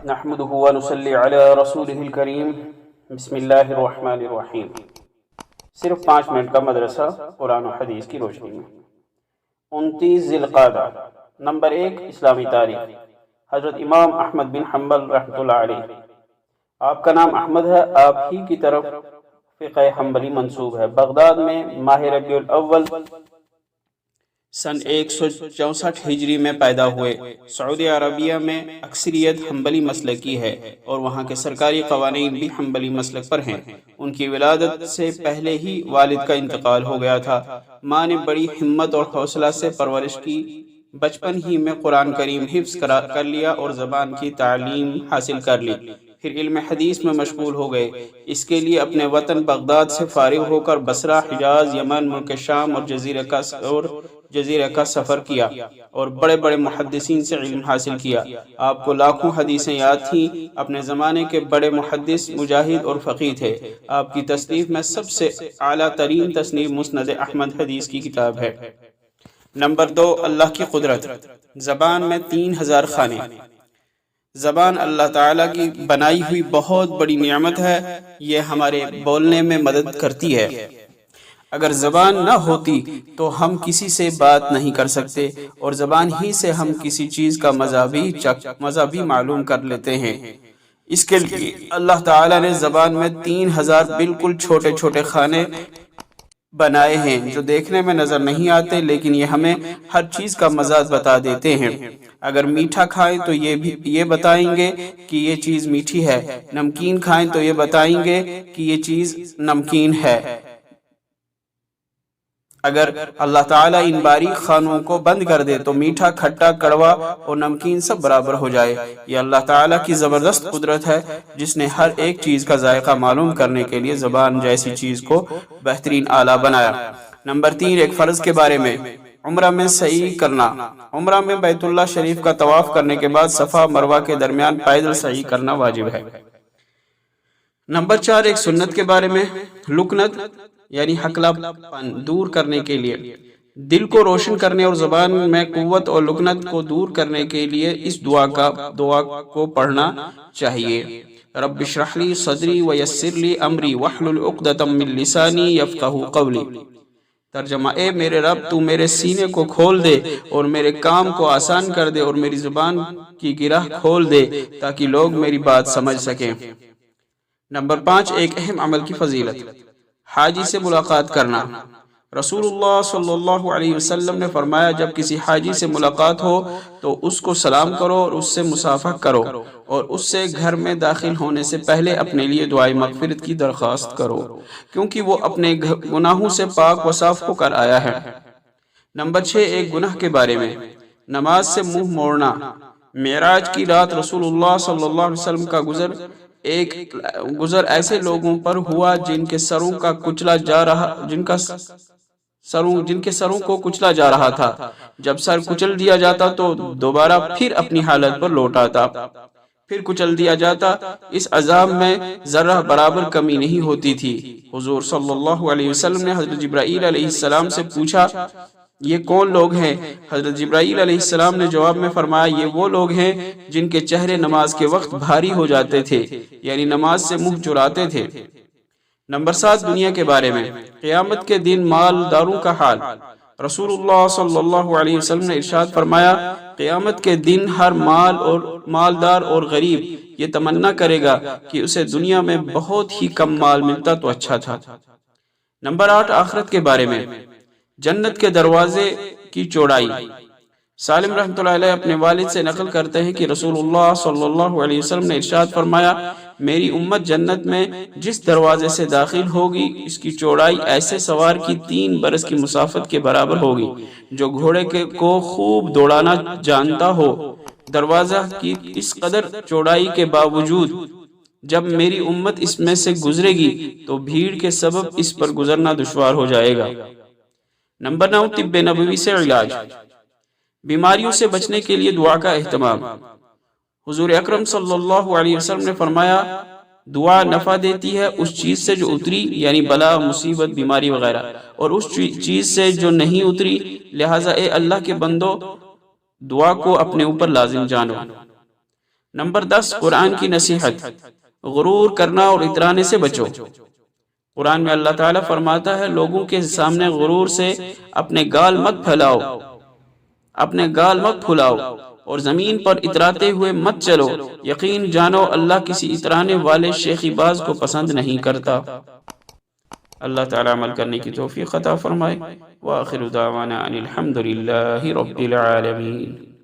نحمده ونصلي على رسوله الكريم بسم اللہ الرحمن الرحیم۔ صرف 5 منٹ کا مدرسہ قرآن و حدیث کی روشنی میں۔ 29 ذی القعدہ۔ نمبر 1، اسلامی تاریخ۔ حضرت امام احمد بن حنبل رحمۃ اللہ علیہ، آپ کا نام احمد ہے، آپ ہی کی طرف فقہ حنبلی منسوب ہے۔ بغداد میں ماہ ربیع الاول سن 164 ہجری میں پیدا ہوئے۔ سعودی عربیہ میں اکثریت حنبلی مسلک کی ہے اور وہاں کے سرکاری قوانین بھی حنبلی مسلک پر ہیں۔ ان کی ولادت سے پہلے ہی والد کا انتقال ہو گیا تھا۔ ماں نے بڑی ہمت اور حوصلہ سے پرورش کی۔ بچپن ہی میں قرآن کریم حفظ کر لیا اور زبان کی تعلیم حاصل کر لی، پھر علم حدیث میں مشغول ہو گئے۔ اس کے لیے اپنے وطن بغداد سے فارغ ہو کر بصرہ، حجاز، یمن، ملک شام اور جزیرہ کا سفر کیا اور بڑے بڑے محدثین سے علم حاصل کیا۔ آپ کو لاکھوں حدیثیں یاد تھیں۔ اپنے زمانے کے بڑے محدث، مجاہد اور فقیہ تھے۔ آپ کی تصنیف میں سب سے اعلیٰ ترین تصنیف مسند احمد حدیث کی کتاب ہے۔ نمبر 2، اللہ کی قدرت۔ زبان میں 3000 خانے۔ زبان اللہ تعالیٰ کی بنائی ہوئی بہت بڑی نعمت ہے، یہ ہمارے بولنے میں مدد کرتی ہے۔ اگر زبان نہ ہوتی تو ہم کسی سے بات نہیں کر سکتے، اور زبان ہی سے ہم کسی چیز کا مزہ بھی معلوم کر لیتے ہیں۔ اس کے لیے اللہ تعالیٰ نے زبان میں 3000 بالکل چھوٹے چھوٹے خانے بنائے ہیں جو دیکھنے میں نظر نہیں آتے، لیکن یہ ہمیں ہر چیز کا مزہ بتا دیتے ہیں۔ اگر میٹھا کھائیں تو یہ بتائیں گے کہ یہ چیز میٹھی ہے، نمکین کھائیں تو یہ بتائیں گے کہ یہ چیز نمکین ہے۔ اگر اللہ تعالیٰ ان باریک خانوں کو بند کر دے تو میٹھا، کھٹا، کڑوا اور نمکین سب برابر ہو جائے۔ یہ اللہ تعالیٰ کی زبردست قدرت ہے جس نے ہر ایک چیز کا ذائقہ معلوم کرنے کے لیے زبان جیسی چیز کو بہترین آلہ بنایا۔ نمبر 3، ایک فرض کے بارے میں۔ عمرہ میں سعی کرنا۔ عمرہ میں بیت اللہ شریف کا طواف کرنے کے بعد صفا مروہ کے درمیان پیدل سعی کرنا واجب ہے۔ نمبر 4، ایک سنت کے بارے میں۔ لکنت یعنی حقلہ پن دور کرنے کے لیے، دل کو روشن کرنے اور زبان میں قوت اور لکنت کو دور کرنے کے لیے اس دعا کو پڑھنا چاہیے۔ رب اشرح لی صدری ویسر لی امری واحلل عقدۃ من لسانی یفقہوا قولی۔ ترجمہ، اے میرے رب، تو میرے سینے کو کھول دے اور میرے کام کو آسان کر دے اور میری زبان کی گرہ کھول دے تاکہ لوگ میری بات سمجھ سکیں۔ نمبر 5، ایک اہم عمل کی فضیلت۔ حاجی سے ملاقات کرنا۔ رسول اللہ صلی اللہ علیہ وسلم نے فرمایا، جب کسی حاجی سے ملاقات ہو تو اس کو سلام کرو اور اس سے مصافحہ کرو، اور اس سے گھر میں داخل ہونے سے پہلے اپنے لیے دعائے مغفرت کی درخواست کرو، کیونکہ وہ اپنے گناہوں سے پاک و صاف ہو کر آیا ہے۔ نمبر 6، ایک گناہ کے بارے میں۔ نماز سے منہ موڑنا۔ معراج کی رات رسول اللہ صلی اللہ علیہ وسلم کا گزر ایسے لوگوں پر ہوا جن کے سروں کو کچلا جا رہا تھا۔ جب سر کچل دیا جاتا تو دوبارہ پھر اپنی حالت پر لوٹ آتا، پھر کچل دیا جاتا۔ اس عذاب میں ذرہ برابر کمی نہیں ہوتی تھی۔ حضور صلی اللہ علیہ وسلم نے حضرت جبرائیل علیہ السلام سے پوچھا، یہ کون لوگ ہیں؟ حضرت جبرائیل علیہ السلام نے جواب میں فرمایا، یہ وہ لوگ ہیں جن کے چہرے نماز کے وقت بھاری ہو جاتے تھے، یعنی نماز سے منہ چراتے تھے۔ نمبر 7، دنیا کے بارے میں۔ قیامت کے دن مالداروں کا حال۔ رسول اللہ صلی اللہ علیہ وسلم نے ارشاد فرمایا، قیامت کے دن ہر مالدار اور غریب یہ تمنا کرے گا کہ اسے دنیا میں بہت ہی کم مال ملتا تو اچھا تھا۔ نمبر 8، آخرت کے بارے میں۔ جنت کے دروازے کی چوڑائی۔ سالم رحمۃ اللہ علیہ اپنے والد سے نقل کرتے ہیں کہ رسول اللہ صلی اللہ علیہ وسلم نے ارشاد فرمایا، میری امت جنت میں جس دروازے سے داخل ہوگی اس کی چوڑائی ایسے سوار کی 3 برس کی مسافت کے برابر ہوگی جو گھوڑے کو خوب دوڑانا جانتا ہو۔ دروازہ کی اس قدر چوڑائی کے باوجود جب میری امت اس میں سے گزرے گی تو بھیڑ کے سبب اس پر گزرنا دشوار ہو جائے گا۔ نمبر 9، طب نبوی سے علاج۔ بیماریوں سے بچنے کے لیے دعا کا اہتمام۔ حضور اکرم صلی اللہ علیہ وسلم نے فرمایا، دعا نفع دیتی ہے اس چیز سے جو اتری، یعنی بلا، مصیبت، بیماری وغیرہ، اور اس چیز سے جو نہیں اتری، لہٰذا اے اللہ کے بندو دعا کو اپنے اوپر لازم جانو۔ نمبر 10 قرآن کی نصیحت، غرور کرنا اور اترانے سے بچو۔ قرآن میں اللہ تعالیٰ فرماتا ہے لوگوں کے سامنے غرور سے اپنے گال مت پھلاؤ اور زمین پر اتراتے ہوئے مت چلو، یقین جانو اللہ کسی اترانے والے شیخی باز کو پسند نہیں کرتا۔ اللہ تعالیٰ عمل کرنے کی توفیق عطا فرمائے۔ وآخر دعوانا ان الحمد للہ رب العالمین۔